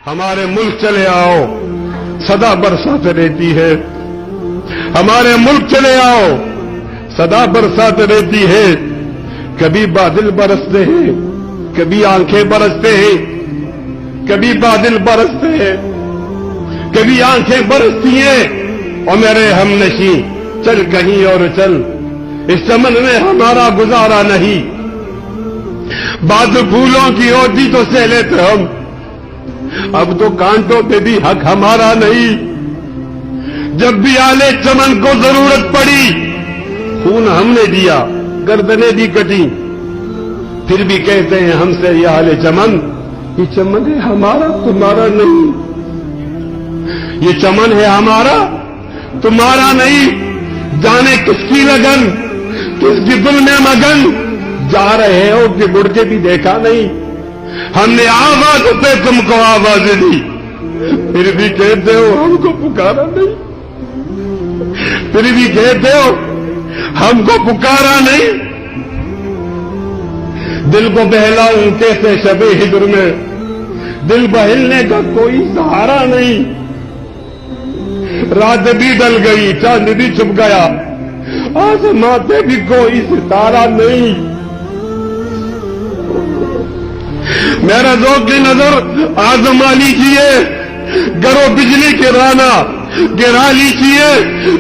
ہمارے ملک چلے آؤ سدا برسات رہتی ہے، ہمارے ملک چلے آؤ سدا برسات رہتی ہے، کبھی بادل برستے ہیں کبھی آنکھیں برستے ہیں، کبھی بادل برستے ہیں کبھی آنکھیں برستی ہیں، اور میرے ہم نشیں چل کہیں اور چل، اس چمن میں ہمارا گزارا نہیں، بات پھولوں کی ہوتی تو سہ لیتے ہم، اب تو کانٹوں پہ بھی حق ہمارا نہیں، جب بھی آلے چمن کو ضرورت پڑی خون ہم نے دیا، گردنیں بھی کٹی، پھر بھی کہتے ہیں ہم سے یہ آلے چمن، یہ چمن ہے ہمارا تمہارا نہیں، یہ چمن ہے ہمارا تمہارا نہیں، جانے کس کی لگن کس کی دل میں مگن، جا رہے ہو کہ مڑ کے بھی دیکھا نہیں، ہم نے آواز پہ تم کو آواز دی، پھر بھی کہتے ہو ہم کو پکارا نہیں، پھر بھی کہتے ہو ہم کو پکارا نہیں، دل کو بہلاؤں کیسے شب ہجر میں، دل بہلنے کا کوئی سہارا نہیں، رات بھی ڈل گئی چاند بھی چھپ گیا، آسمان پہ بھی کوئی ستارہ نہیں، میرا ذوق کی نظر آزما لیجیے، گرو بجلی کے رانا گرا لیجیے،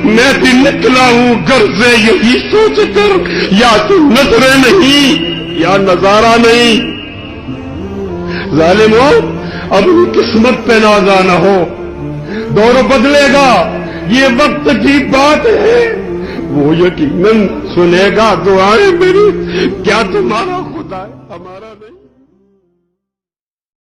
میں بھی نکلا ہوں گھر سے یہی سوچ کر، یا تو نظریں نہیں یا نظارہ نہیں، ظالموں اپنی قسمت پہ نازا نہ ہو، دور بدلے گا یہ وقت کی بات ہے، وہ یقیناً سنے گا دعائیں میری، کیا تمہارا خدا ہے ہمارا نہیں؟